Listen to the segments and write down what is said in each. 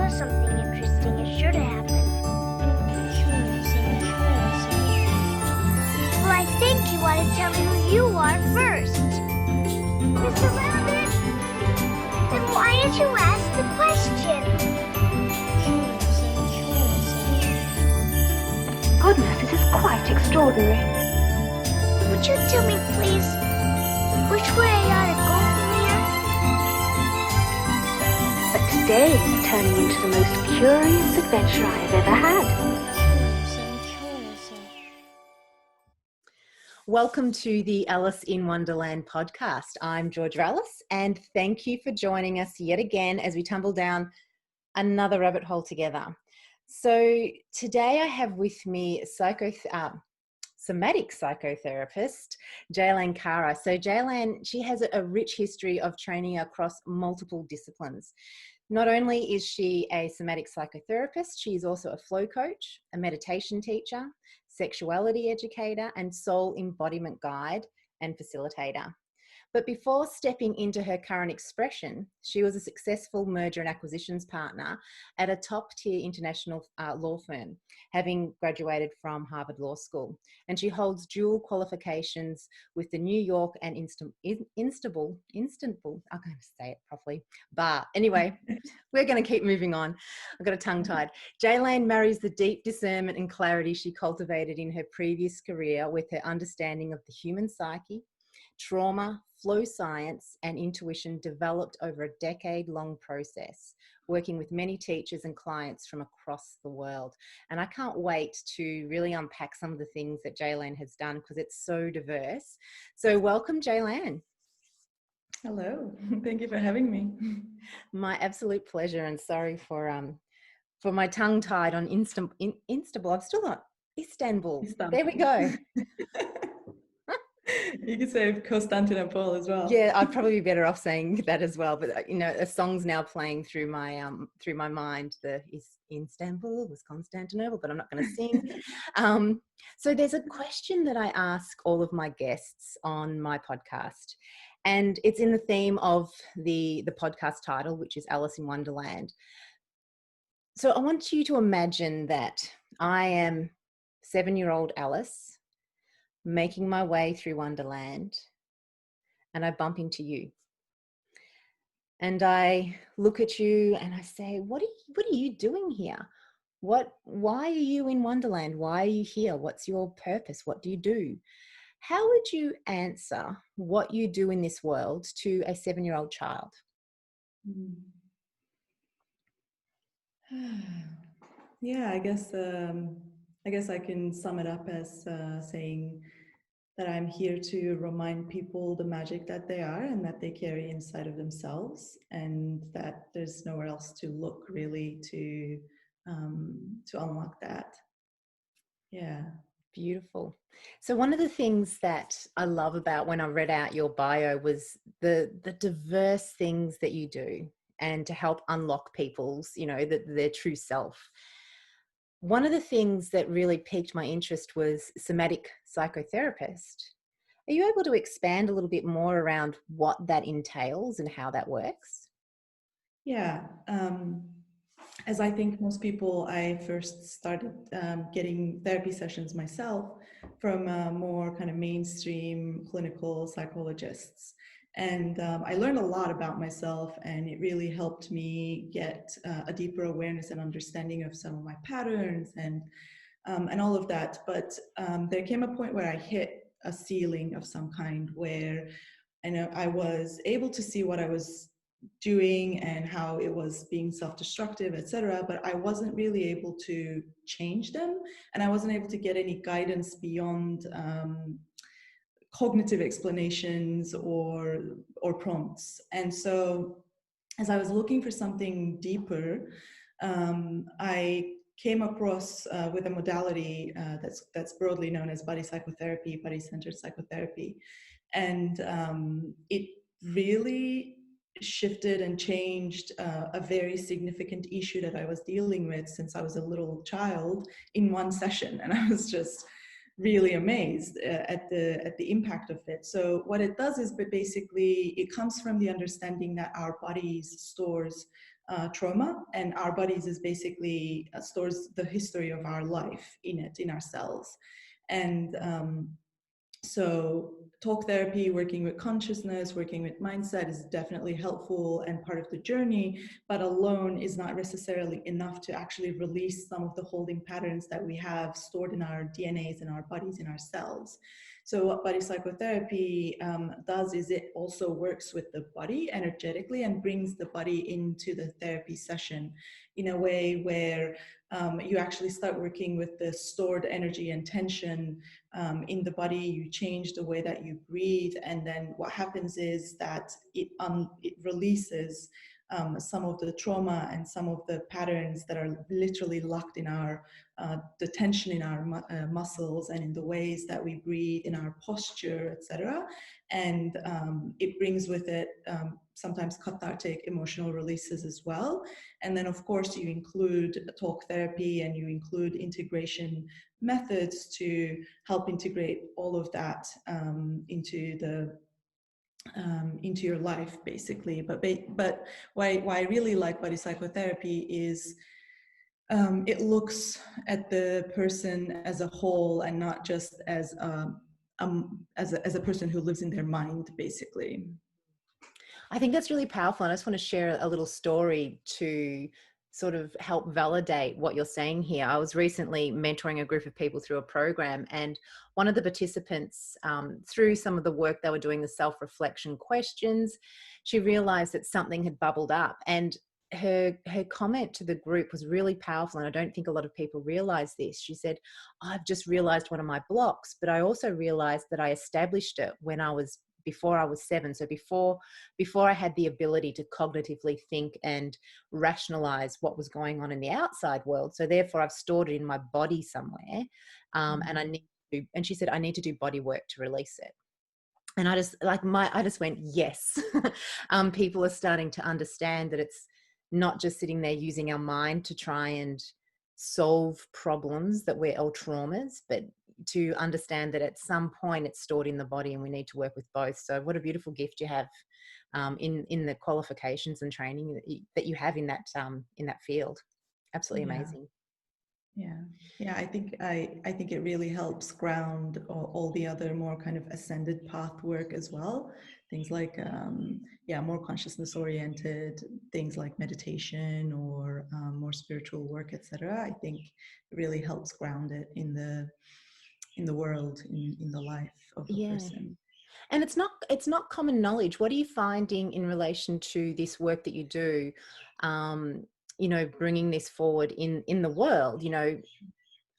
know something interesting is sure to happen. Well, I think you ought to tell me who you are first. Mr. Rabbit, then why did you ask the question? Goodness, this is quite extraordinary. Would you tell me, please, which way I ought to go from here? But today is turning into the most curious adventure I have ever had. Welcome to the Alice in Wonderland podcast. I'm Georgia Alice, and thank you for joining us yet again as we tumble down another rabbit hole together. So today I have with me somatic psychotherapist, Ceylan. So Ceylan, she has a rich history of training across multiple disciplines. Not only is she a somatic psychotherapist, she is also a flow coach, a meditation teacher, sexuality educator, and soul embodiment guide and facilitator. But before stepping into her current expression, she was a successful merger and acquisitions partner at a top-tier international law firm, having graduated from Harvard Law School. And she holds dual qualifications with the New York and Istanbul, I can't say it properly, bar. Anyway, we're going to keep moving on. I've got a tongue-tied. Ceylan marries the deep discernment and clarity she cultivated in her previous career with her understanding of the human psyche, trauma, flow science, and intuition developed over a decade-long process, working with many teachers and clients from across the world. And I can't wait to really unpack some of the things that Ceylan has done because it's so diverse. So welcome, Ceylan. Hello, thank you for having me. My absolute pleasure, and sorry for my tongue tied on Istanbul. I've still not Istanbul. There we go. You could say Constantinople as well. Yeah, I'd probably be better off saying that as well. But you know, a song's now playing through my mind. The Istanbul was Constantinople, but I'm not going to sing. So there's a question that I ask all of my guests on my podcast, and it's in the theme of the podcast title, which is Alice in Wonderland. So I want you to imagine that I am 7-year-old Alice, making my way through Wonderland, and I bump into you. And I look at you and I say, what are you doing here? Why are you in Wonderland? Why are you here? What's your purpose? What do you do? How would you answer what you do in this world to a 7-year-old child? Yeah, I guess I can sum it up as saying that I'm here to remind people the magic that they are and that they carry inside of themselves, and that there's nowhere else to look really to unlock that. Yeah. Beautiful. So one of the things that I love about when I read out your bio was the diverse things that you do and to help unlock people's, their true self. One of the things that really piqued my interest was somatic psychotherapist. Are you able to expand a little bit more around what that entails and how that works? Yeah. As I think most people, I first started getting therapy sessions myself from more kind of mainstream clinical psychologists. And I learned a lot about myself, and it really helped me get a deeper awareness and understanding of some of my patterns and all of that. But there came a point where I hit a ceiling of some kind where I was able to see what I was doing and how it was being self-destructive, etc. But I wasn't really able to change them, and I wasn't able to get any guidance beyond cognitive explanations or prompts. And so as I was looking for something deeper, I came across with a modality that's broadly known as body psychotherapy, body-centered psychotherapy. And it really shifted and changed a very significant issue that I was dealing with since I was a little child in one session. And I was just really amazed at the impact of it. So what it does is basically it comes from the understanding that our bodies stores trauma, and our bodies is basically stores the history of our life in it, in our cells. And so talk therapy, working with consciousness, working with mindset is definitely helpful and part of the journey, but alone is not necessarily enough to actually release some of the holding patterns that we have stored in our DNAs, in our bodies, in our cells. So what body psychotherapy does is it also works with the body energetically and brings the body into the therapy session in a way where you actually start working with the stored energy and tension in the body. You change the way that you breathe, and then what happens is that it releases some of the trauma and some of the patterns that are literally locked in our the tension in our muscles and in the ways that we breathe, in our posture, etc. And it brings with it sometimes cathartic emotional releases as well. And then of course you include talk therapy and you include integration methods to help integrate all of that into your life, basically. But why I really like body psychotherapy is it looks at the person as a whole and not just as a person who lives in their mind, basically. I think that's really powerful. And I just want to share a little story to sort of help validate what you're saying here. I was recently mentoring a group of people through a program, and one of the participants, through some of the work they were doing, the self-reflection questions, she realized that something had bubbled up, and her comment to the group was really powerful. And I don't think a lot of people realize this. She said, I've just realized one of my blocks, but I also realized that I established it before I was 7. So before I had the ability to cognitively think and rationalize what was going on in the outside world. So therefore I've stored it in my body somewhere. And she said, I need to do body work to release it. And I just went, yes. People are starting to understand that it's not just sitting there using our mind to try and solve problems that we're all traumas, but to understand that at some point it's stored in the body and we need to work with both. So what a beautiful gift you have in the qualifications and training that you have in that field. Absolutely amazing. Yeah. I think it really helps ground all the other more kind of ascended path work as well. Things like more consciousness oriented things like meditation or more spiritual work, etc. I think it really helps ground it in the world, in the life of a person. And it's not common knowledge. What are you finding in relation to this work that you do? Bringing this forward in the world.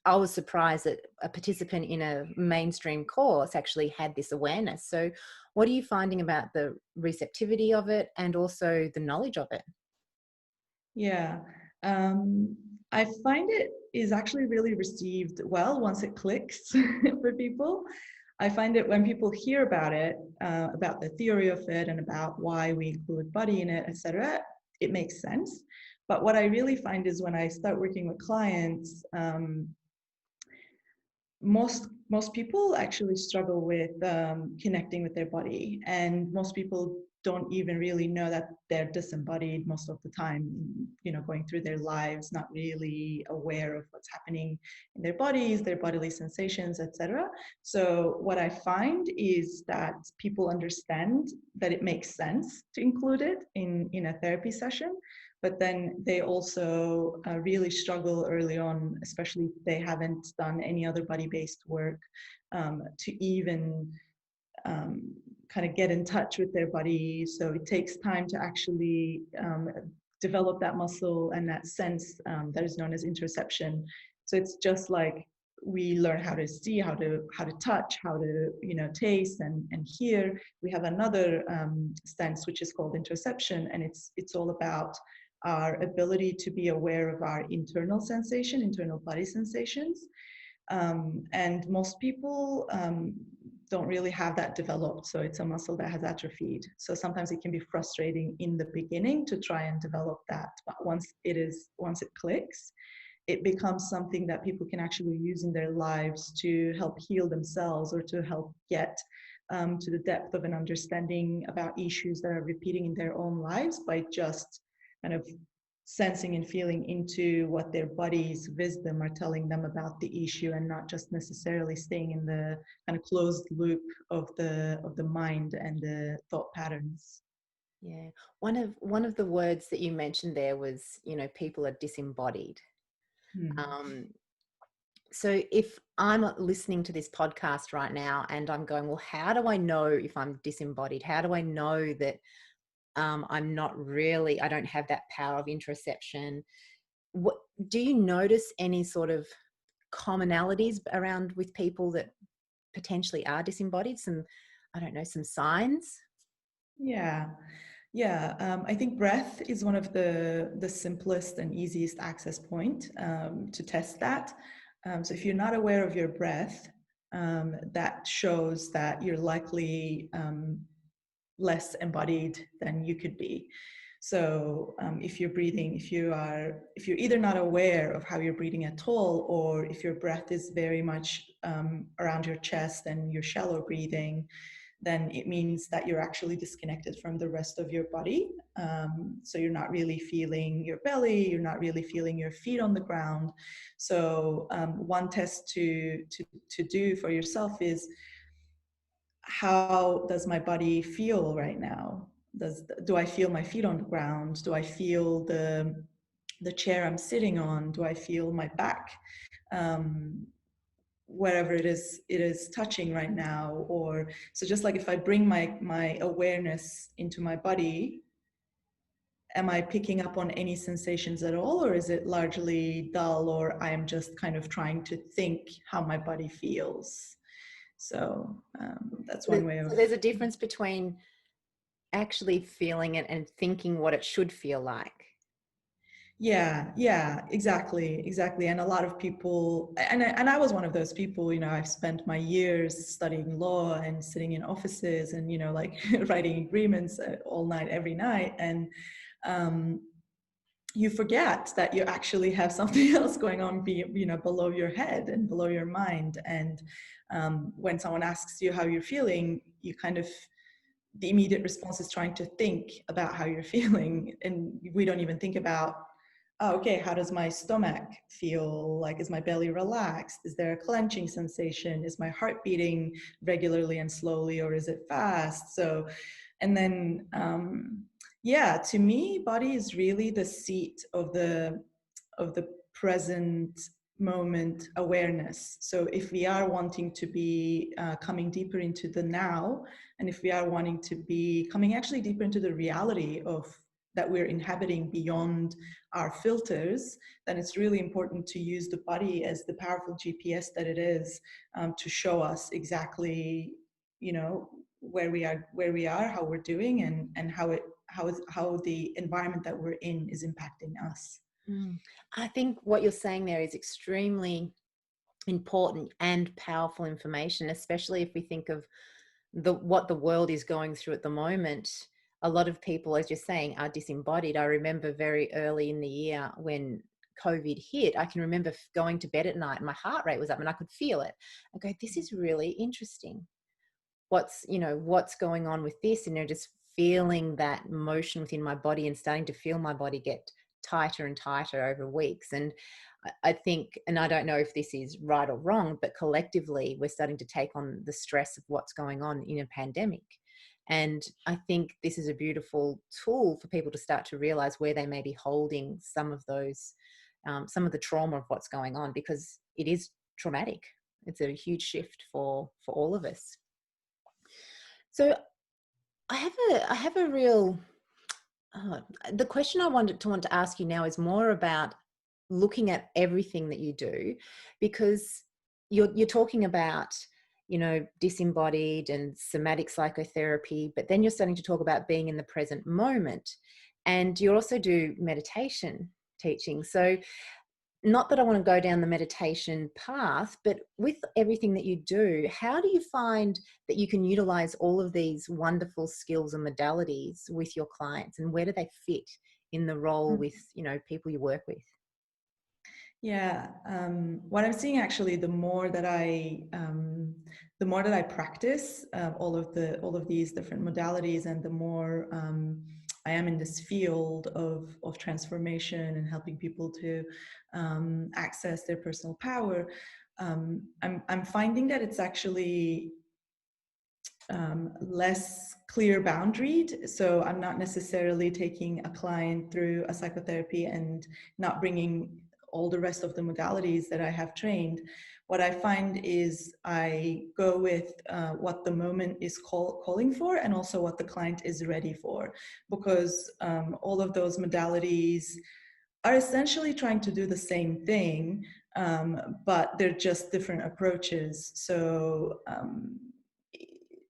I was surprised that a participant in a mainstream course actually had this awareness. So what are you finding about the receptivity of it and also the knowledge of it? Yeah, I find it is actually really received well once it clicks for people. I find it when people hear about it, about the theory of it and about why we include body in it, etc., it makes sense. But what I really find is when I start working with clients, most people actually struggle with connecting with their body, and most people don't even really know that they're disembodied most of the time, going through their lives, not really aware of what's happening in their bodies, their bodily sensations, etc. So what I find is that people understand that it makes sense to include it in a therapy session, but then they also really struggle early on, especially if they haven't done any other body-based work, to even kind of get in touch with their body. So it takes time to actually develop that muscle and that sense that is known as interoception. So it's just like we learn how to see, how to touch, how to taste and hear. We have another sense which is called interoception, and it's all about our ability to be aware of our internal body sensations. And most people don't really have that developed. So it's a muscle that has atrophied. So sometimes it can be frustrating in the beginning to try and develop that. But once it clicks, it becomes something that people can actually use in their lives to help heal themselves or to help get to the depth of an understanding about issues that are repeating in their own lives by just kind of sensing and feeling into what their body's wisdom are telling them about the issue, and not just necessarily staying in the kind of closed loop of the mind and the thought patterns. Yeah. One of the words that you mentioned there was, you know, people are disembodied. So if I'm listening to this podcast right now and I'm going, well, how do I know if I'm disembodied? How do I know that I'm not really, I don't have that power of interoception? What do you notice any sort of commonalities around with people that potentially are disembodied? Some, I don't know, some signs? Yeah. I think breath is one of the simplest and easiest access point to test that. So if you're not aware of your breath, that shows that you're likely less embodied than you could be. So if you're breathing, if you're either not aware of how you're breathing at all, or if your breath is very much around your chest and you're shallow breathing, then it means that you're actually disconnected from the rest of your body. So you're not really feeling your belly, you're not really feeling your feet on the ground. So one test to do for yourself is, how does my body feel right now? Do I feel my feet on the ground? Do I feel the chair I'm sitting on? Do I feel my back? Wherever it is touching right now. Or so just like if I bring my awareness into my body, am I picking up on any sensations at all, or is it largely dull, or I am just kind of trying to think how my body feels? So that's one way of. So there's a difference between actually feeling it and thinking what it should feel like. Yeah, exactly. And a lot of people, and I was one of those people, you know, I've spent my years studying law and sitting in offices and, you know, like writing agreements all night, every night. And you forget that you actually have something else going on, you know, below your head and below your mind. And when someone asks you how you're feeling, you kind of, the immediate response is trying to think about how you're feeling. And we don't even think about, oh, okay, how does my stomach feel? Like, is my belly relaxed? Is there a clenching sensation? Is my heart beating regularly and slowly, or is it fast? So, and then, to me, body is really the seat of the present moment awareness. So if we are wanting to be coming deeper into the now, and if we are wanting to be coming actually deeper into the reality of that we're inhabiting beyond our filters, then it's really important to use the body as the powerful GPS that it is, to show us exactly, you know, where we are, how we're doing, and how the environment that we're in is impacting us. I think what you're saying there is extremely important and powerful information, especially if we think of what the world is going through at the moment. A lot of people, as you're saying, are disembodied. I remember very early in the year when COVID hit, I can remember going to bed at night and my heart rate was up and I could feel it. I go, this is really interesting. What's going on with this? And just feeling that motion within my body and starting to feel my body get tighter and tighter over weeks. And I think, and I don't know if this is right or wrong, but collectively we're starting to take on the stress of what's going on in a pandemic. And I think this is a beautiful tool for people to start to realize where they may be holding some of those, some of the trauma of what's going on, because it is traumatic. It's a huge shift for all of us. So I have a real, the question I want to ask you now is more about looking at everything that you do, because you're talking about, you know, disembodied and somatic psychotherapy, but then you're starting to talk about being in the present moment, and you also do meditation teaching. So not that I want to go down the meditation path, but with everything that you do, how do you find that you can utilize all of these wonderful skills and modalities with your clients, and where do they fit in the role with, you know, people you work with? Yeah, what I'm seeing actually, the more that I practice all of these different modalities, and the more I am in this field of transformation and helping people to access their personal power, I'm finding that it's actually less clear boundaried. So I'm not necessarily taking a client through a psychotherapy and not bringing all the rest of the modalities that I have trained. What I find is I go with what the moment is calling for, and also what the client is ready for, because all of those modalities are essentially trying to do the same thing, but they're just different approaches. So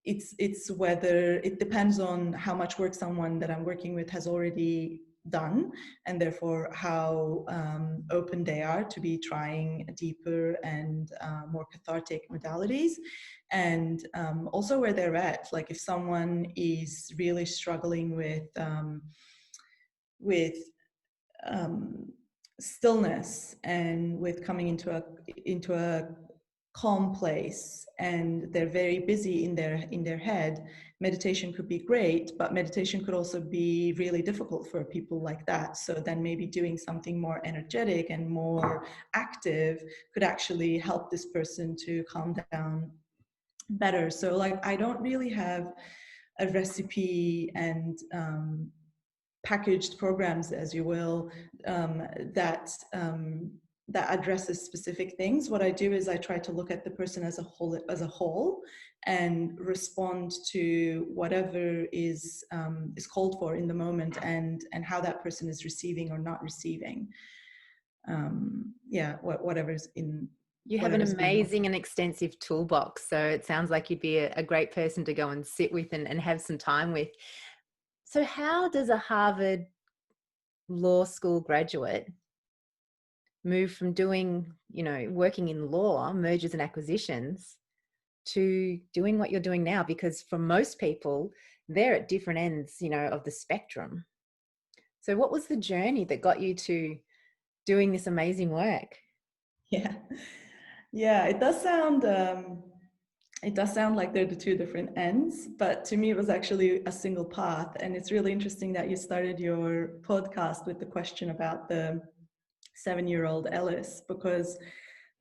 it's whether it depends on how much work someone that I'm working with has already done, and therefore how open they are to be trying deeper and more cathartic modalities, and also where they're at. Like if someone is really struggling with stillness and with coming into a calm place, and they're very busy in their head, meditation could be great, but meditation could also be really difficult for people like that. So then maybe doing something more energetic and more active could actually help this person to calm down better. So like I don't really have a recipe and packaged programs, as you will, that addresses specific things. What I do is I try to look at the person as a whole, and respond to whatever is called for in the moment, and how that person is receiving or not receiving. Whatever's in. You have an amazing and extensive toolbox. So it sounds like you'd be a great person to go and sit with and have some time with. So how does a Harvard law school graduate move from doing, working in law, mergers and acquisitions, to doing what you're doing now? Because for most people, they're at different ends, of the spectrum. So what was the journey that got you to doing this amazing work? Yeah, it does sound like they're the two different ends, but to me it was actually a single path. And it's really interesting that you started your podcast with the question about the 7-year-old Ellis, because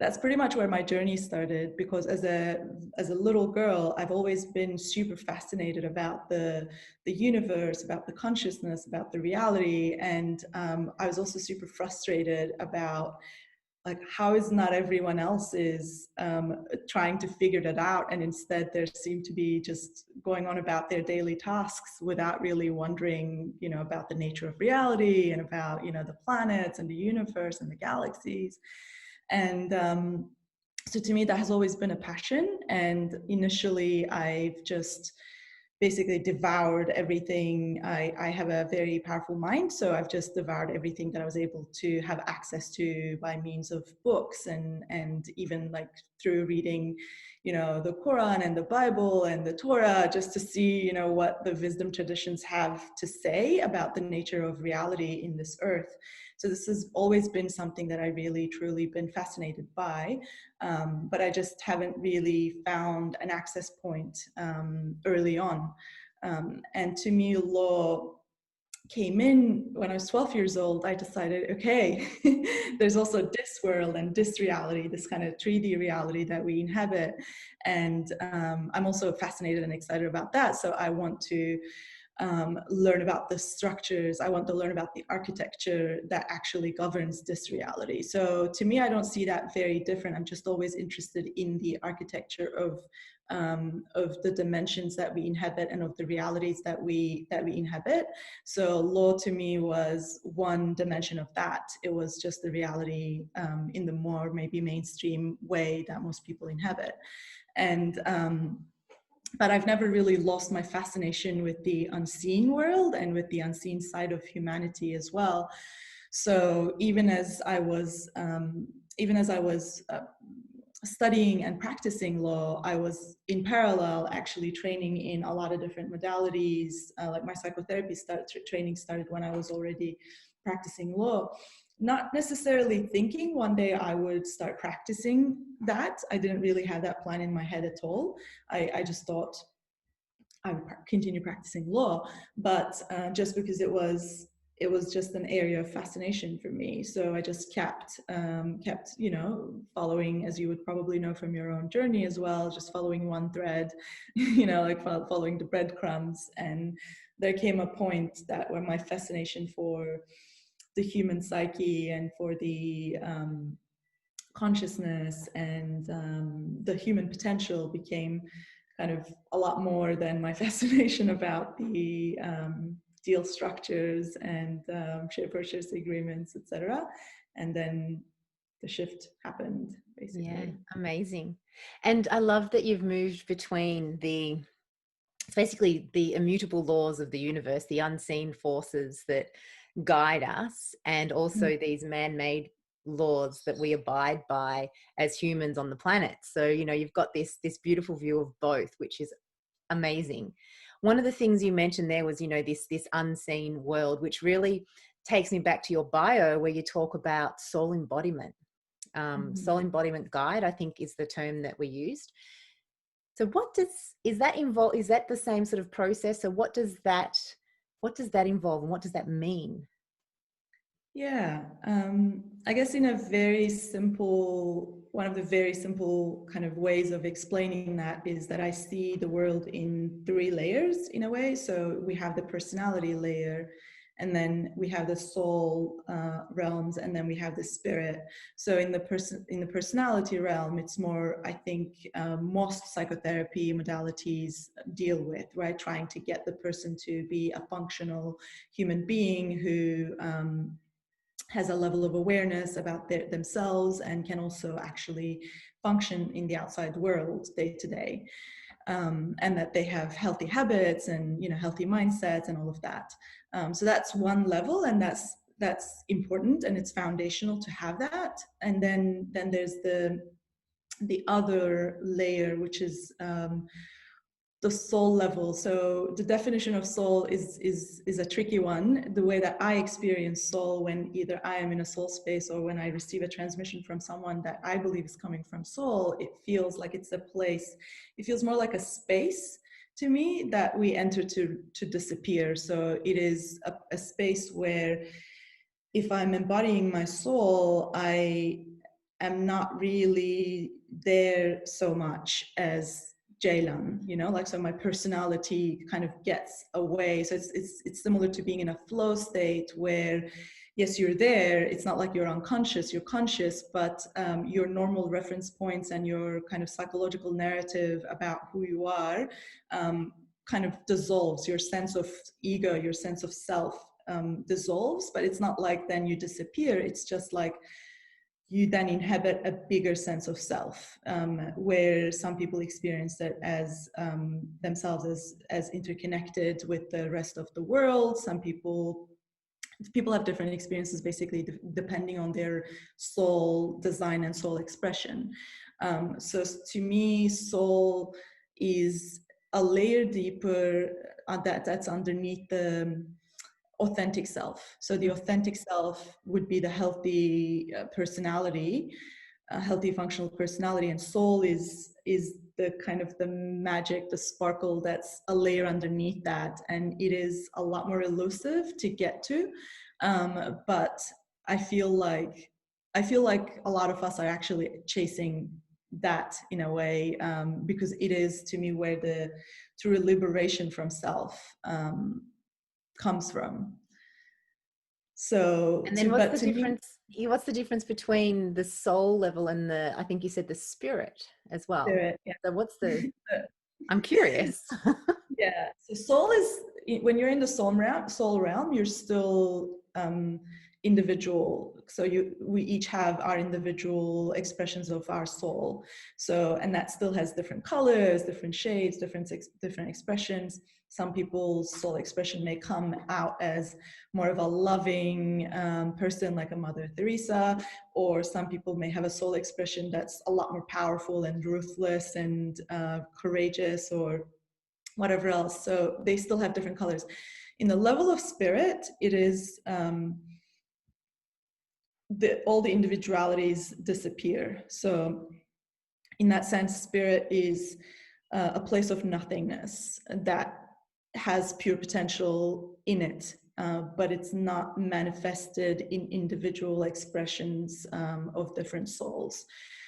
that's pretty much where my journey started. Because as a little girl, I've always been super fascinated about the universe, about the consciousness, about the reality, and I was also super frustrated about like how is not everyone else is trying to figure that out, and instead there seem to be just going on about their daily tasks without really wondering about the nature of reality, and about the planets and the universe and the galaxies. And so to me that has always been a passion, and initially I've just basically devoured everything. I have a very powerful mind, so I've just devoured everything that I was able to have access to by means of books, and even like through reading, the Quran and the Bible and the Torah, just to see, what the wisdom traditions have to say about the nature of reality in this earth. So this has always been something that I really, truly been fascinated by, but I just haven't really found an access point early on. And to me, law came in when I was 12 years old. I decided, okay, there's also this world and this reality, this kind of 3D reality that we inhabit. And I'm also fascinated and excited about that. So I want to learn about the structures. I want to learn about the architecture that actually governs this reality. So to me, I don't see that very different. I'm just always interested in the architecture of the dimensions that we inhabit and of the realities that we inhabit. So law to me was one dimension of that. It was just the reality in the more maybe mainstream way that most people inhabit. And but I've never really lost my fascination with the unseen world and with the unseen side of humanity as well. So even as I was studying and practicing law, I was in parallel actually training in a lot of different modalities. Like my psychotherapy training started when I was already practicing law. Not necessarily thinking one day I would start practicing that. I didn't really have that plan in my head at all. I just thought I would continue practicing law, but just because it was just an area of fascination for me. So I just kept, following, as you would probably know from your own journey as well, just following one thread, like following the breadcrumbs. And there came a point that where my fascination for the human psyche and for the consciousness and the human potential became kind of a lot more than my fascination about the deal structures and share purchase agreements, etc. And then the shift happened, basically. Yeah, amazing. And I love that you've moved between it's basically the immutable laws of the universe, the unseen forces that guide us, and also these man-made laws that we abide by as humans on the planet. So, you've got this beautiful view of both, which is amazing. One of the things you mentioned there was, this unseen world, which really takes me back to your bio where you talk about soul embodiment. Soul embodiment guide, I think, is the term that we used. So is that the same sort of process? So what does that involve, and what does that mean? Yeah, I guess in one of the very simple kind of ways of explaining that is that I see the world in 3 layers in a way. So we have the personality layer, and then we have the soul realms, and then we have the spirit. So in the personality realm, it's more, I think, most psychotherapy modalities deal with, right? Trying to get the person to be a functional human being who has a level of awareness about themselves and can also actually function in the outside world day to day. And that they have healthy habits and healthy mindsets and all of that. So that's one level, and that's important, and it's foundational to have that. And then there's the other layer, which is the soul level. So the definition of soul is a tricky one. The way that I experience soul, when either I am in a soul space or when I receive a transmission from someone that I believe is coming from soul, it feels like it's a place. It feels more like a space to me that we enter to disappear. So it is a space where if I'm embodying my soul, I am not really there so much as Ceylan, so my personality kind of gets away. So it's similar to being in a flow state where, yes, you're there. It's not like you're unconscious, you're conscious, but your normal reference points and your kind of psychological narrative about who you are kind of dissolves. Your sense of ego, your sense of self dissolves, but it's not like then you disappear. It's just like you then inhabit a bigger sense of self, where some people experience that as themselves as interconnected with the rest of the world. Some people have different experiences, basically, depending on their soul design and soul expression. So to me, soul is a layer deeper that's underneath the authentic self. So the authentic self would be the healthy personality, healthy functional personality, and soul is the kind of the magic, the sparkle that's a layer underneath that, and it is a lot more elusive to get to. But I feel like a lot of us are actually chasing that in a way, because it is, to me, where the true liberation from self comes from. So, and then what's the difference between the soul level and I think you said the spirit as well? Spirit, yeah. So what's I'm curious. Yeah. So soul is, when you're in the soul realm, you're still individual. So we each have our individual expressions of our soul. So, and that still has different colors, different shades, different expressions. Some people's soul expression may come out as more of a loving person, like a Mother Teresa, or some people may have a soul expression that's a lot more powerful and ruthless and courageous, or whatever else. So they still have different colors. In the level of spirit, it is all the individualities disappear. So in that sense, spirit is a place of nothingness that has pure potential in it, but it's not manifested in individual expressions of different souls.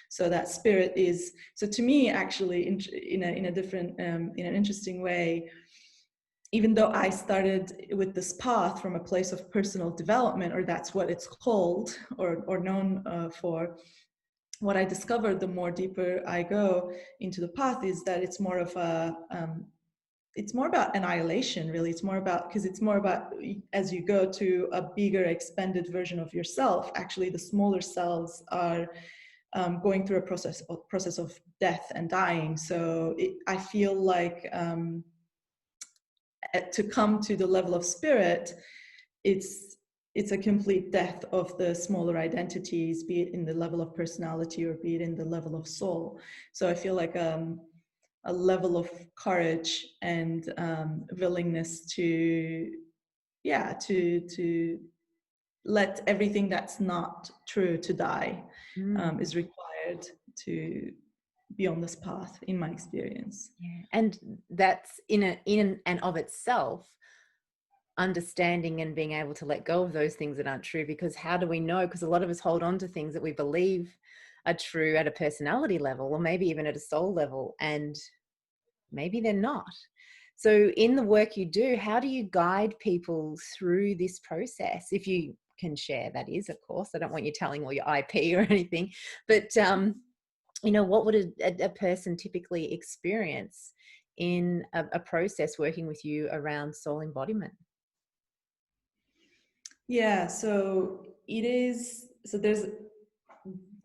So that spirit is, so to me, actually, in a different, in an interesting way, even though I started with this path from a place of personal development, or that's what it's called or known for, what I discovered the more deeper I go into the path is that it's more of a, it's more about annihilation, really. It's more about, because it's more about, as you go to a bigger expanded version of yourself, actually the smaller selves are going through a process of death and dying. So I feel like to come to the level of spirit, it's a complete death of the smaller identities, be it in the level of personality or be it in the level of soul. So I feel like a level of courage and willingness to let everything that's not true to die is required to be on this path, in my experience. Yeah. And that's in and of itself, understanding and being able to let go of those things that aren't true, because how do we know? Because a lot of us hold on to things that we believe are true at a personality level, or maybe even at a soul level, and maybe they're not. So in the work you do, how do you guide people through this process? If you can share, that is, of course. I don't want you telling all your IP or anything, but what would a person typically experience in a process working with you around soul embodiment? Yeah, so there's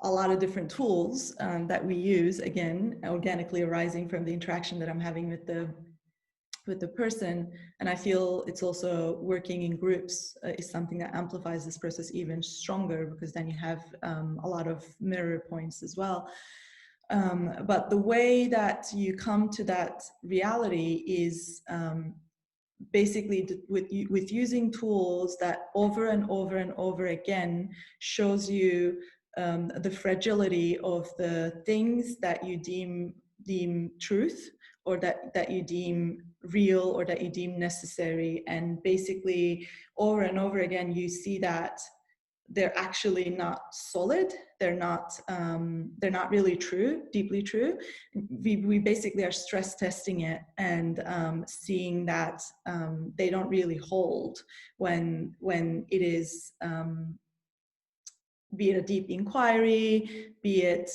a lot of different tools that we use, again, organically arising from the interaction that I'm having with the person. And I feel it's also working in groups is something that amplifies this process even stronger, because then you have a lot of mirror points as well. But the way that you come to that reality is basically with using tools that over and over and over again shows you the fragility of the things that you deem truth, or that you deem real, or that you deem necessary. And basically over and over again you see that they're actually not solid, they're not really true, deeply true. We basically are stress testing it and seeing that they don't really hold when it is be it a deep inquiry, be it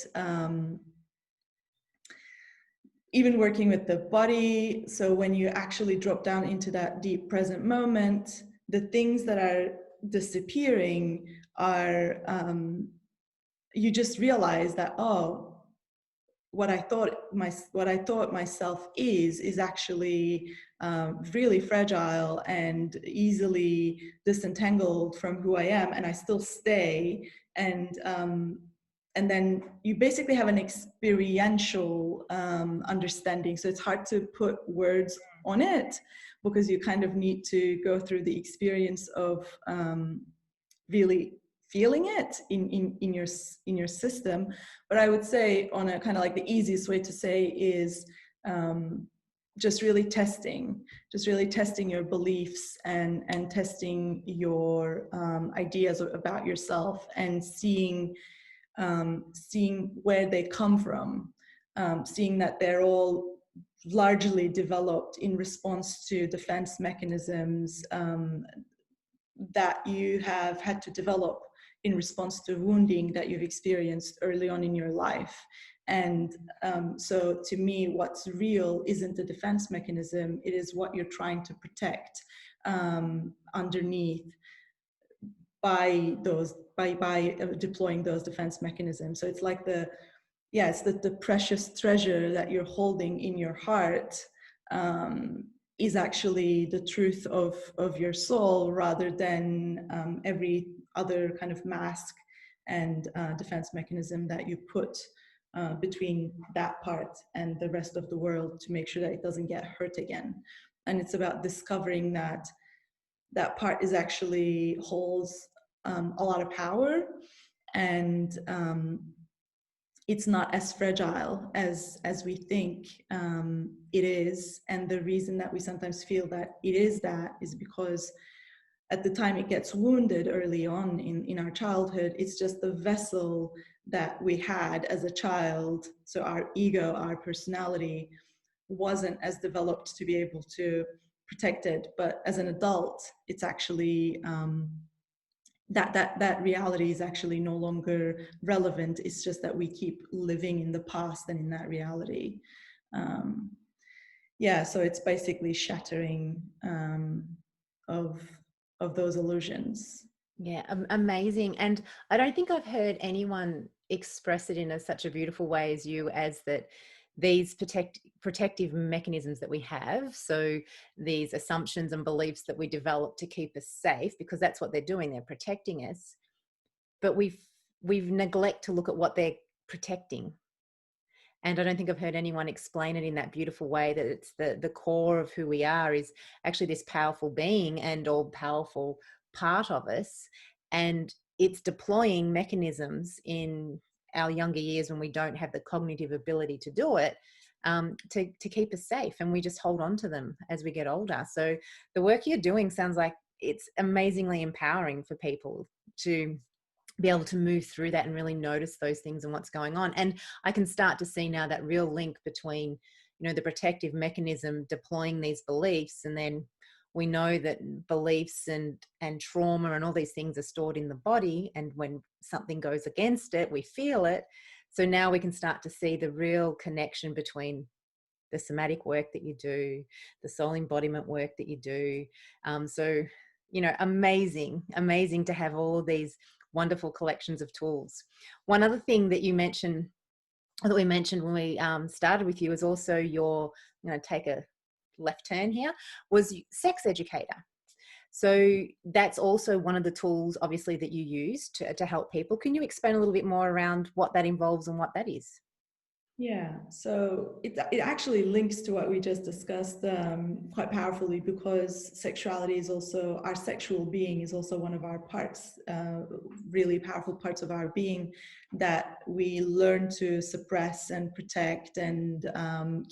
even working with the body. So when you actually drop down into that deep present moment, the things that are disappearing are you just realize that, oh, what I thought myself is actually really fragile and easily disentangled from who I am, and I still stay. And then you basically have an experiential understanding. So it's hard to put words on it, because you kind of need to go through the experience of really feeling it in your system. But I would say, on a kind of like the easiest way to say is just really testing your beliefs and testing your ideas about yourself, and seeing where they come from, seeing that they're all largely developed in response to defense mechanisms that you have had to develop in response to wounding that you've experienced early on in your life. And so to me, what's real isn't the defense mechanism, it is what you're trying to protect underneath by deploying those defense mechanisms. So it's like it's the precious treasure that you're holding in your heart is actually the truth of your soul, rather than every other kind of mask and defense mechanism that you put between that part and the rest of the world to make sure that it doesn't get hurt again. And it's about discovering that that part is actually holds a lot of power, and it's not as fragile as we think it is. And the reason that we sometimes feel that it is because at the time it gets wounded early on in our childhood, it's just the vessel that we had as a child. So our ego, our personality wasn't as developed to be able to protect it. But as an adult, it's actually that reality is actually no longer relevant. It's just that we keep living in the past and in that reality. Yeah, so it's basically shattering of those illusions. Yeah, amazing. And I don't think I've heard anyone express it in such a beautiful way as you, as that these protective mechanisms that we have, so these assumptions and beliefs that we develop to keep us safe, because that's what they're doing, they're protecting us, but we've neglect to look at what they're protecting. And I don't think I've heard anyone explain it in that beautiful way, that it's the core of who we are is actually this powerful being and all powerful part of us. And it's deploying mechanisms in our younger years when we don't have the cognitive ability to do it, to keep us safe. And we just hold on to them as we get older. So the work you're doing sounds like it's amazingly empowering for people to be able to move through that and really notice those things and what's going on. And I can start to see now that real link between, you know, the protective mechanism deploying these beliefs, and then we know that beliefs and trauma and all these things are stored in the body, and when something goes against it, we feel it. So now we can start to see the real connection between the somatic work that you do, the soul embodiment work that you do. So, you know, amazing to have all of these wonderful collections of tools. One other thing that you mentioned, that we mentioned when we started with you, is also your, I'm going to take a left turn here, was sex educator. So that's also one of the tools, obviously, that you use to help people. Can you explain a little bit more around what that involves and what that is? Yeah, so it actually links to what we just discussed quite powerfully, because sexuality is also, our sexual being is also one of our parts, really powerful parts of our being that we learn to suppress and protect and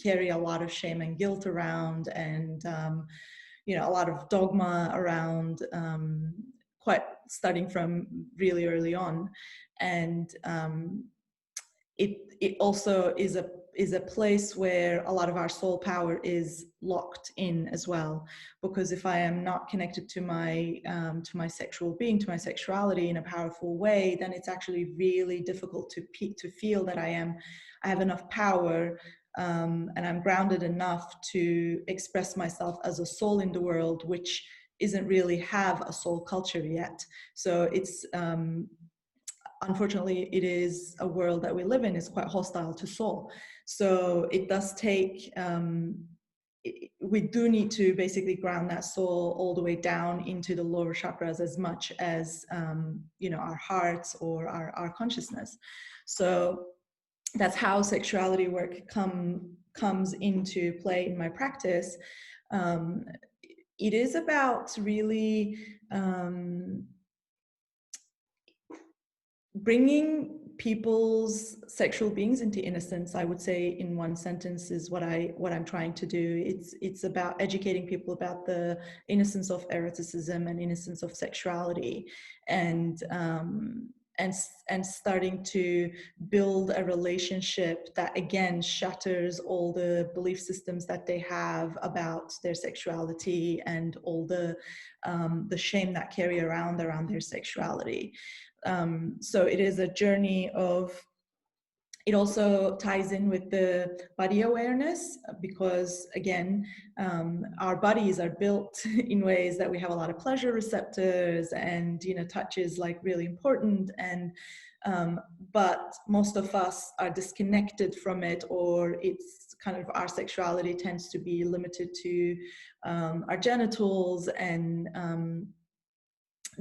carry a lot of shame and guilt around, and you know, a lot of dogma around, quite starting from really early on. And it also is a place where a lot of our soul power is locked in as well, because if I am not connected to my sexual being, to my sexuality in a powerful way, then it's actually really difficult to feel that I have enough power, and I'm grounded enough to express myself as a soul in the world, which isn't really have a soul culture yet. So it's unfortunately, it is a world that we live in is quite hostile to soul. So it does take, we do need to basically ground that soul all the way down into the lower chakras as much as, you know, our hearts or our consciousness. So that's how sexuality work comes into play in my practice. It is about really, bringing people's sexual beings into innocence, I would say, in one sentence, is what I'm trying to do. It's about educating people about the innocence of eroticism and innocence of sexuality, and starting to build a relationship that again shatters all the belief systems that they have about their sexuality and all the shame that carry around their sexuality. So it is a journey of, it also ties in with the body awareness, because again, our bodies are built in ways that we have a lot of pleasure receptors, and, you know, touch is like really important, and but most of us are disconnected from it, or it's kind of, our sexuality tends to be limited to our genitals, and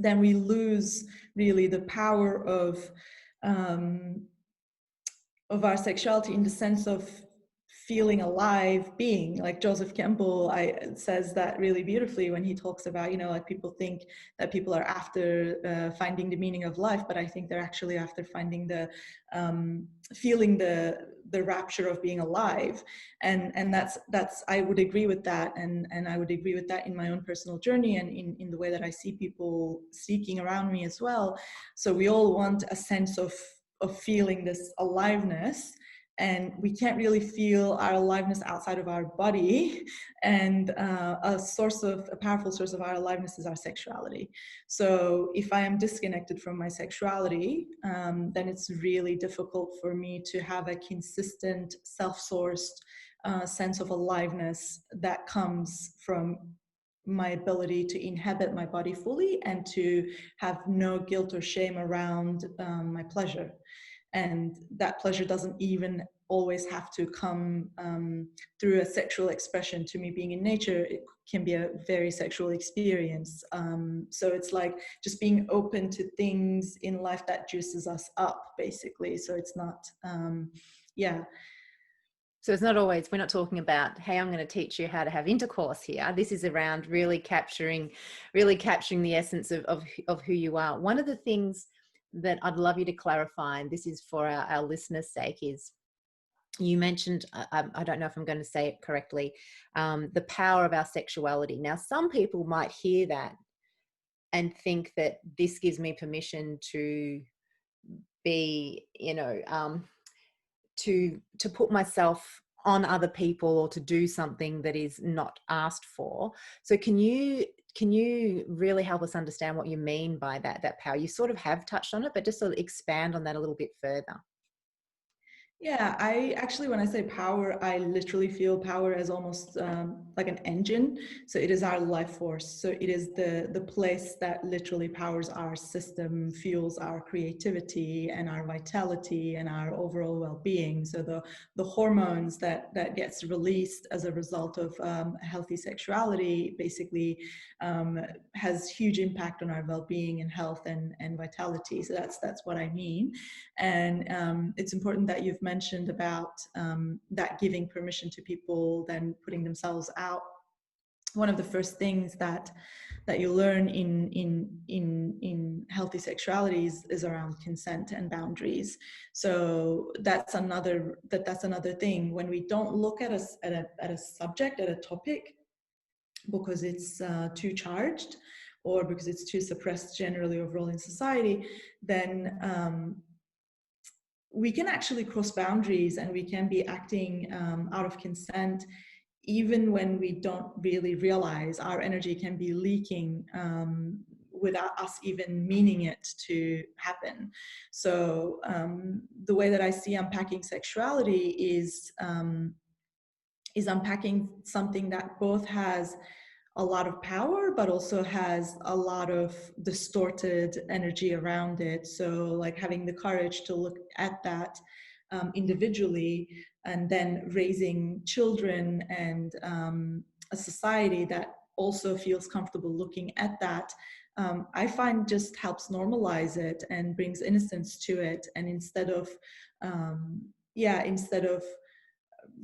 then we lose really the power of our sexuality in the sense of feeling alive being. Like Joseph Campbell says that really beautifully when he talks about, like people think that people are after finding the meaning of life, but I think they're actually after finding the feeling the rapture of being alive. And that's I would agree with that, and I would agree with that in my own personal journey and in the way that I see people seeking around me as well. So we all want a sense of feeling this aliveness, and we can't really feel our aliveness outside of our body. And a powerful source of our aliveness is our sexuality. So if I am disconnected from my sexuality, then it's really difficult for me to have a consistent self-sourced sense of aliveness that comes from my ability to inhabit my body fully and to have no guilt or shame around my pleasure. And that pleasure doesn't even always have to come through a sexual expression. To me, being in nature, it can be a very sexual experience. So it's like just being open to things in life that juices us up, basically. So it's not, yeah. So it's not always, we're not talking about, hey, I'm going to teach you how to have intercourse here. This is around really capturing the essence of who you are. One of the things that I'd love you to clarify, and this is for our listeners' sake, is you mentioned, I don't know if I'm going to say it correctly, the power of our sexuality. Now, some people might hear that and think that this gives me permission to be, to put myself on other people or to do something that is not asked for. So can you really help us understand what you mean by that power? You sort of have touched on it, but just sort of expand on that a little bit further. Yeah, I actually, when I say power, I literally feel power as almost like an engine. So it is our life force. So it is the place that literally powers our system, fuels our creativity and our vitality and our overall well-being. So the hormones that gets released as a result of healthy sexuality basically has huge impact on our well-being and health and vitality. So that's what I mean. And it's important that you've mentioned about that giving permission to people, then putting themselves out. One of the first things that you learn in healthy sexuality is around consent and boundaries. So that's another thing. When we don't look at a subject, at a topic, because it's too charged or because it's too suppressed generally overall in society, then we can actually cross boundaries and we can be acting out of consent even when we don't really realize. Our energy can be leaking without us even meaning it to happen. So the way that I see unpacking sexuality is unpacking something that both has a lot of power, but also has a lot of distorted energy around it. So like having the courage to look at that individually, and then raising children and a society that also feels comfortable looking at that, I find just helps normalize it and brings innocence to it. And instead of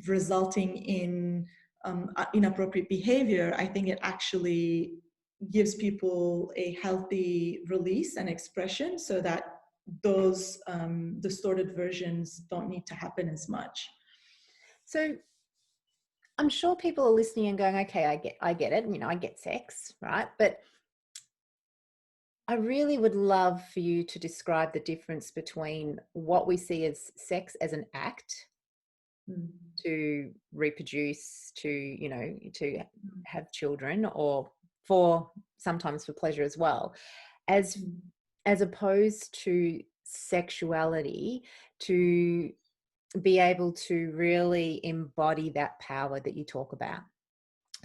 resulting in inappropriate behavior, I think it actually gives people a healthy release and expression so that those distorted versions don't need to happen as much. So I'm sure people are listening and going, okay, I get it. I get sex, right? But I really would love for you to describe the difference between what we see as sex as an act to reproduce, to have children, or sometimes for pleasure as well, as opposed to sexuality, to be able to really embody that power that you talk about.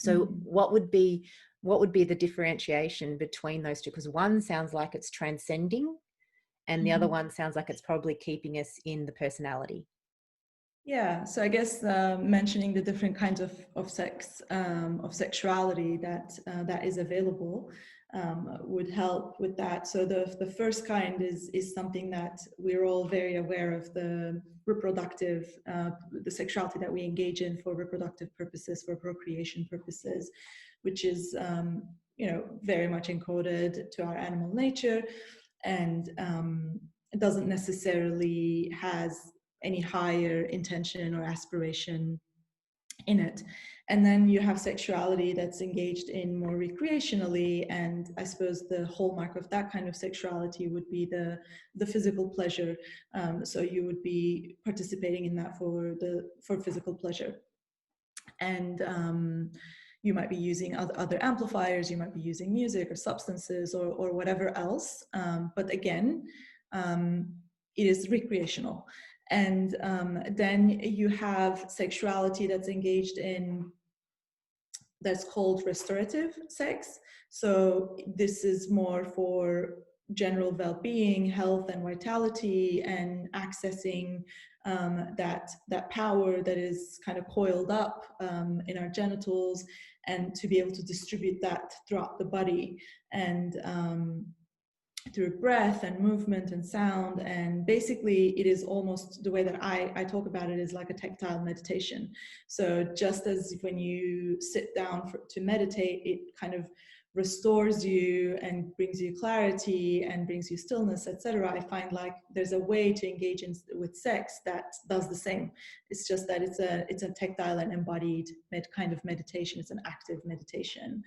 So what would be the differentiation between those two? Because one sounds like it's transcending and the other one sounds like it's probably keeping us in the personality. Yeah, so I guess mentioning the different kinds of sex, of sexuality that is available. would help with that. So the first kind is something that we're all very aware of, the reproductive, the sexuality that we engage in for reproductive purposes, for procreation purposes, which is very much encoded to our animal nature, and it doesn't necessarily has any higher intention or aspiration in it. And then you have sexuality that's engaged in more recreationally, and I suppose the hallmark of that kind of sexuality would be the physical pleasure. So you would be participating in that for physical pleasure, and you might be using other amplifiers, you might be using music or substances or whatever else, but again, it is recreational. And then you have sexuality that's engaged in, that's called restorative sex. So this is more for general well-being, health and vitality, and accessing that power that is kind of coiled up in our genitals, and to be able to distribute that throughout the body, and through breath and movement and sound. And basically it is almost, the way that I talk about it is like a tactile meditation. So just as when you sit down to meditate, it kind of restores you and brings you clarity and brings you stillness, etc. I find like there's a way to engage with sex that does the same. It's just that it's a tactile and embodied kind of meditation. It's an active meditation.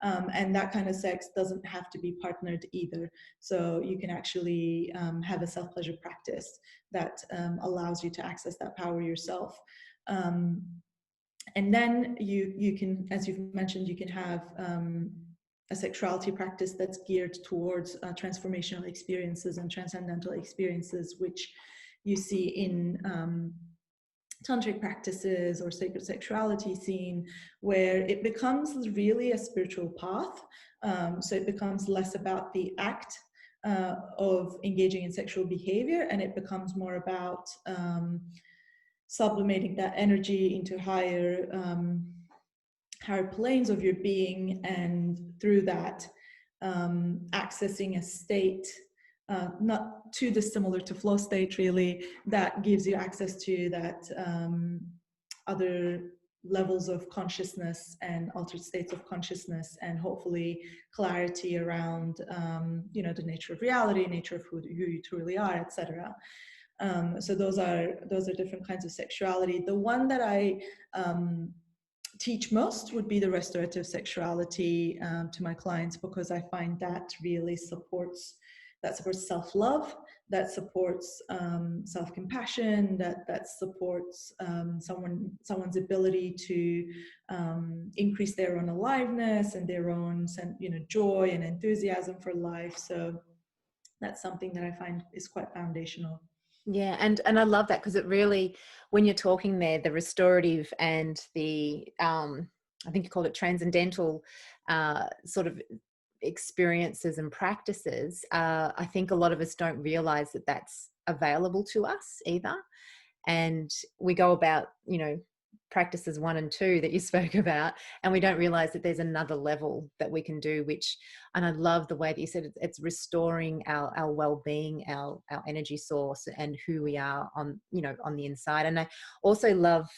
And that kind of sex doesn't have to be partnered either. So you can actually have a self-pleasure practice that allows you to access that power yourself. And then you can, as you've mentioned, you can have a sexuality practice that's geared towards transformational experiences and transcendental experiences, which you see in tantric practices or sacred sexuality scene, where it becomes really a spiritual path. So it becomes less about the act of engaging in sexual behavior, and it becomes more about sublimating that energy into higher planes of your being, and through that accessing a state not too dissimilar to flow state, really, that gives you access to that other levels of consciousness and altered states of consciousness, and hopefully clarity around the nature of reality, nature of who you truly are, etc. So those are different kinds of sexuality. The one that I teach most would be the restorative sexuality to my clients, because I find that really supports self-love, that supports self-compassion, that supports someone's ability to increase their own aliveness and their own joy and enthusiasm for life. So that's something that I find is quite foundational. Yeah, and I love that, because it really, when you're talking there, the restorative and the I think you called it transcendental sort of experiences and practices, I think a lot of us don't realize that that's available to us either. And we go about practices 1 and 2 that you spoke about, and we don't realize that there's another level that we can do, and I love the way that you said it's restoring our well-being, our energy source, and who we are on the inside. And I also love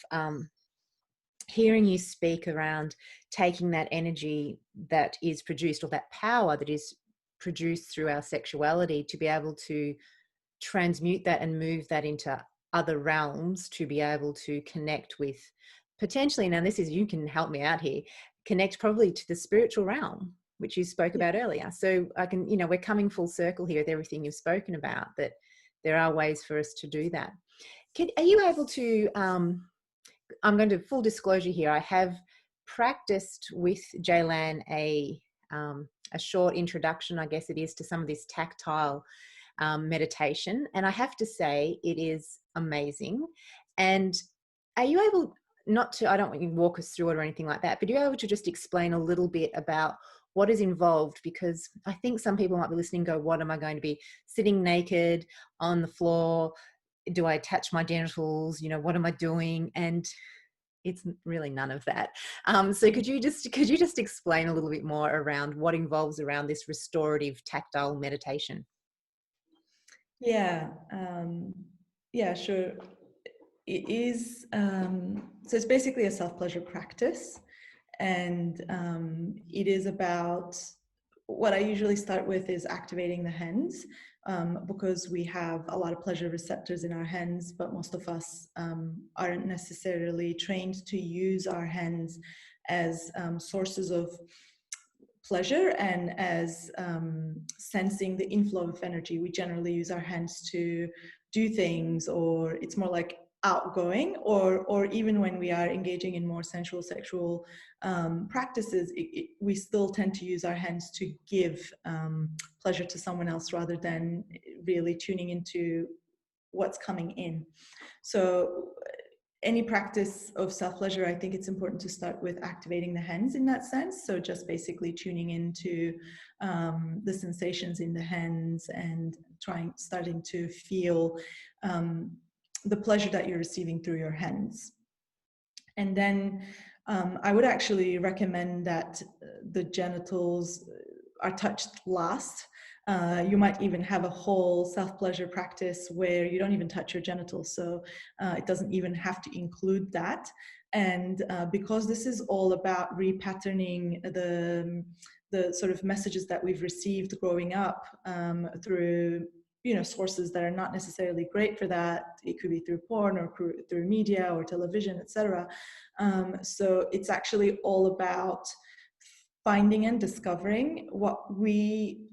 hearing you speak around taking that energy that is produced, or that power that is produced through our sexuality, to be able to transmute that and move that into other realms, to be able to connect with potentially, now this is, you can help me out here, connect probably to the spiritual realm, which you spoke about earlier. So I can, we're coming full circle here with everything you've spoken about, that there are ways for us to do that. Are you able to, I'm going to, full disclosure here, I have practiced with Ceylan a short introduction, I guess it is, to some of this tactile meditation, and I have to say it is amazing. And are you able, I don't want you to walk us through it or anything like that, but are you able to just explain a little bit about what is involved? Because I think some people might be listening and go, what am I going to be sitting naked on the floor? Do I touch my genitals? What am I doing? And it's really none of that. So could you just explain a little bit more around what involves around this restorative tactile meditation? Yeah, yeah, sure. It is, so it's basically a self-pleasure practice, and it is about, what I usually start with is activating the hands, because we have a lot of pleasure receptors in our hands, but most of us aren't necessarily trained to use our hands as sources of pleasure and as sensing the inflow of energy. We generally use our hands to do things, or it's more like outgoing, or even when we are engaging in more sensual sexual practices, we still tend to use our hands to give pleasure to someone else rather than really tuning into what's coming in. So any practice of self-pleasure, I think it's important to start with activating the hands in that sense. So just basically tuning into the sensations in the hands and starting to feel the pleasure that you're receiving through your hands. And then I would actually recommend that the genitals are touched last. You might even have a whole self-pleasure practice where you don't even touch your genitals. So it doesn't even have to include that. And because this is all about repatterning the sort of messages that we've received growing up through sources that are not necessarily great for that. It could be through porn or through media or television, etc. So it's actually all about finding and discovering what we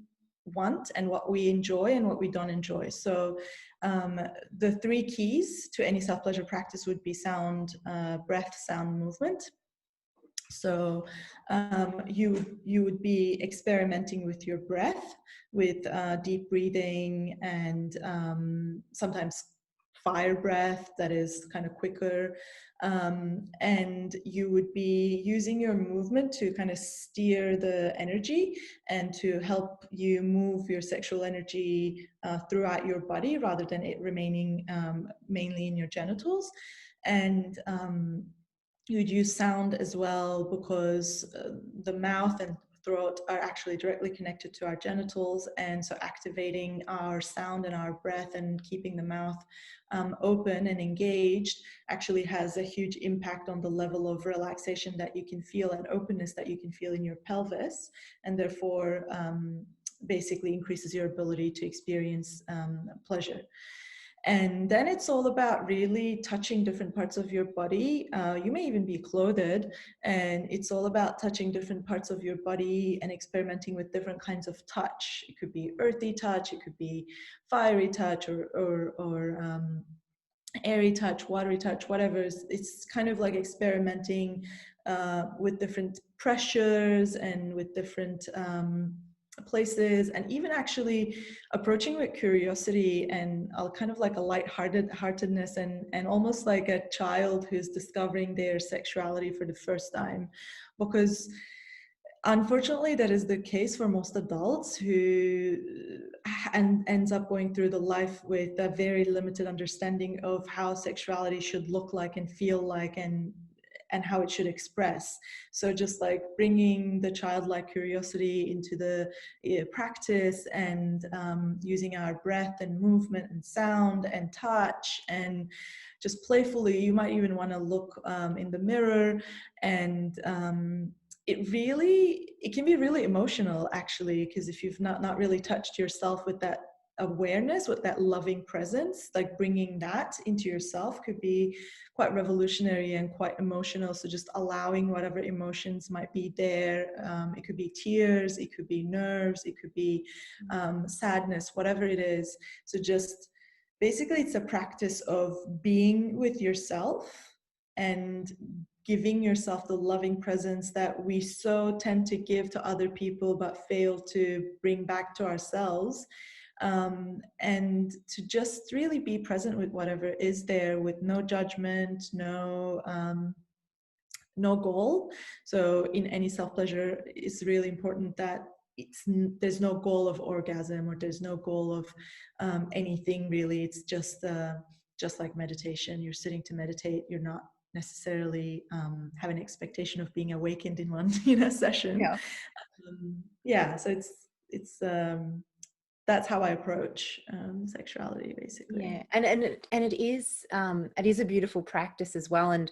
want and what we enjoy and what we don't enjoy. So the 3 keys to any self-pleasure practice would be sound, breath, sound, movement. So you would be experimenting with your breath, with deep breathing, and sometimes fire breath that is kind of quicker, and you would be using your movement to kind of steer the energy and to help you move your sexual energy throughout your body rather than it remaining mainly in your genitals. And you'd use sound as well, because the mouth and throat are actually directly connected to our genitals, and so activating our sound and our breath and keeping the mouth open and engaged actually has a huge impact on the level of relaxation that you can feel and openness that you can feel in your pelvis, and therefore basically increases your ability to experience pleasure. And then it's all about really touching different parts of your body. You may even be clothed, and it's all about touching different parts of your body and experimenting with different kinds of touch. It could be earthy touch, it could be fiery touch, or airy touch, watery touch, whatever. It's kind of like experimenting with different pressures and with different places, and even actually approaching with curiosity and kind of like a lightheartedness and almost like a child who's discovering their sexuality for the first time. Because unfortunately that is the case for most adults who ends up going through the life with a very limited understanding of how sexuality should look like and feel like and how it should express. So just like bringing the childlike curiosity into the practice, and using our breath and movement and sound and touch, and just playfully, you might even want to look in the mirror, and it can be really emotional actually, because if you've not really touched yourself with that awareness, with that loving presence, like bringing that into yourself could be quite revolutionary and quite emotional. So just allowing whatever emotions might be there, it could be tears, it could be nerves, it could be sadness, whatever it is. So just basically it's a practice of being with yourself and giving yourself the loving presence that we so tend to give to other people but fail to bring back to ourselves. And to just really be present with whatever is there, with no judgment, no goal. So in any self-pleasure, it's really important that there's no goal of orgasm, or there's no goal of anything really. It's just like meditation. You're sitting to meditate. You're not necessarily have an expectation of being awakened in one session. Yeah. Yeah, so it's that's how I approach sexuality, basically. Yeah, and it is a beautiful practice as well. And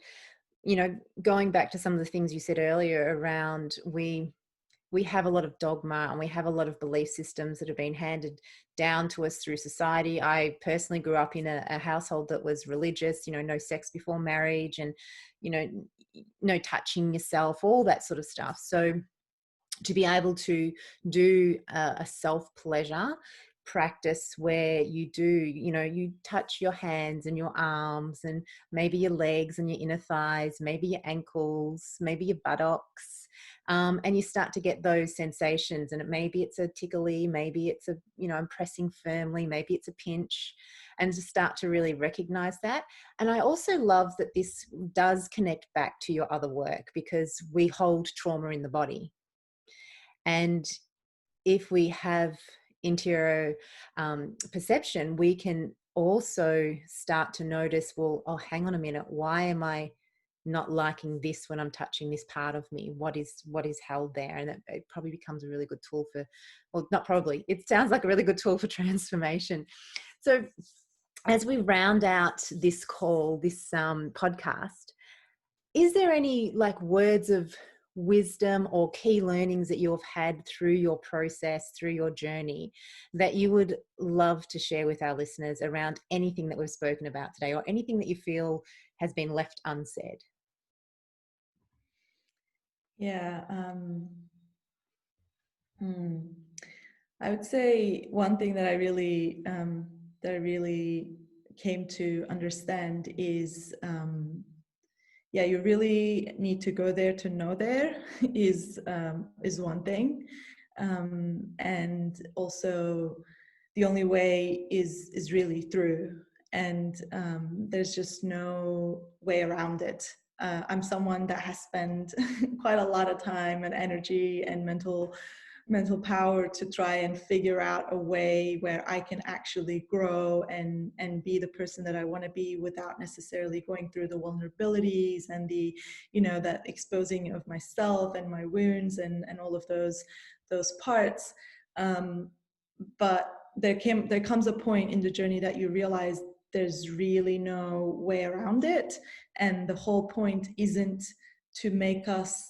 going back to some of the things you said earlier around we have a lot of dogma and we have a lot of belief systems that have been handed down to us through society. I personally grew up in a household that was religious, no sex before marriage, and no touching yourself, all that sort of stuff. So to be able to do a self-pleasure practice where you do, you touch your hands and your arms and maybe your legs and your inner thighs, maybe your ankles, maybe your buttocks, and you start to get those sensations. And maybe it's a tickly, maybe it's I'm pressing firmly, maybe it's a pinch, and to start to really recognize that. And I also love that this does connect back to your other work, because we hold trauma in the body. And if we have interior perception, we can also start to notice, well, oh, hang on a minute, why am I not liking this when I'm touching this part of me? What is held there? And it probably becomes a really good tool for, well, not probably, it sounds like a really good tool for transformation. So as we round out this call, this podcast, is there any words of wisdom or key learnings that you've had through your process, through your journey, that you would love to share with our listeners around anything that we've spoken about today, or anything that you feel has been left unsaid? Yeah. I would say one thing that I really came to understand is, you really need to go there to know there is one thing, and also the only way is really through, and there's just no way around it. I'm someone that has spent quite a lot of time and energy and mental power to try and figure out a way where I can actually grow and be the person that I want to be, without necessarily going through the vulnerabilities and the, that exposing of myself and my wounds and all of those parts. But there comes a point in the journey that you realize there's really no way around it. And the whole point isn't to make us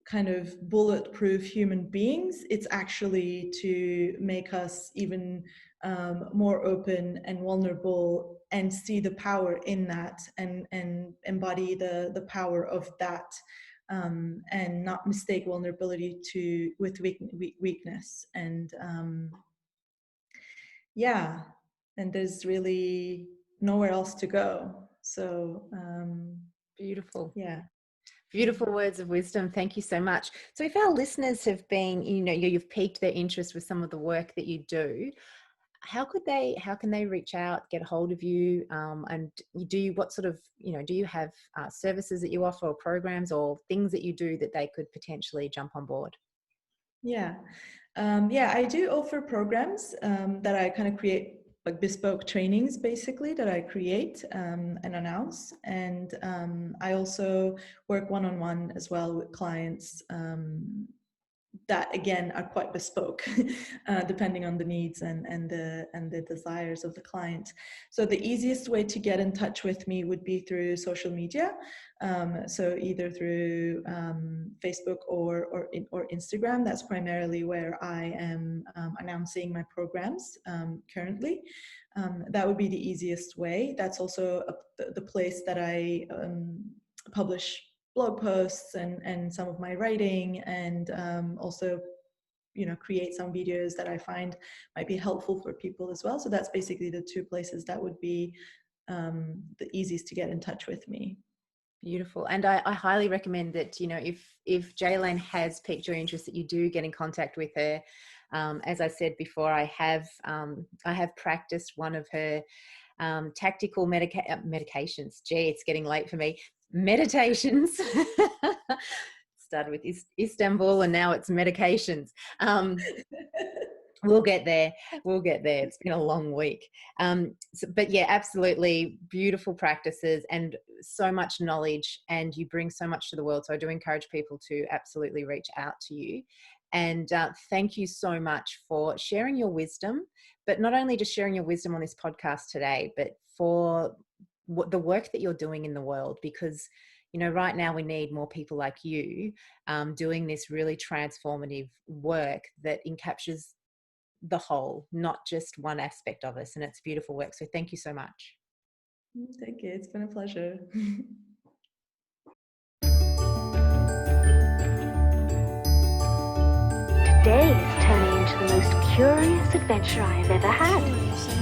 kind of bulletproof human beings. It's actually to make us even more open and vulnerable, and see the power in that, and embody the power of that, and not mistake vulnerability with weakness. And and there's really nowhere else to go. So Beautiful. Yeah. Beautiful words of wisdom. Thank you so much. So if our listeners have been, you've piqued their interest with some of the work that you do, how can they reach out, get hold of you, and do you have services that you offer, or programs or things that you do that they could potentially jump on board? Yeah. I do offer programs that I kind of create, like bespoke trainings basically, that I create and announce. And I also work one-on-one as well with clients that again are quite bespoke, depending on the needs and the desires of the client. So the easiest way to get in touch with me would be through social media. So either through Facebook or Instagram. That's primarily where I am announcing my programs currently. That would be the easiest way. That's also the place that I publish blog posts and some of my writing, and also create some videos that I find might be helpful for people as well. So that's basically the two places that would be the easiest to get in touch with me. Beautiful. And I highly recommend that, if Ceylan has piqued your interest, that you do get in contact with her. As I said before, I have practiced one of her tactical medications. Gee, it's getting late for me. Meditations. Started with Istanbul and now it's medications. We'll get there. It's been a long week. But yeah, absolutely beautiful practices. And so much knowledge and you bring so much to the world. So I do encourage people to absolutely reach out to you. And thank you so much for sharing your wisdom, but not only just sharing your wisdom on this podcast today, but for the work that you're doing in the world, because right now we need more people like you doing this really transformative work that encaptures the whole, not just one aspect of us. And it's beautiful work. So thank you so much. Thank you. It's been a pleasure. Today is turning into the most curious adventure I've ever had.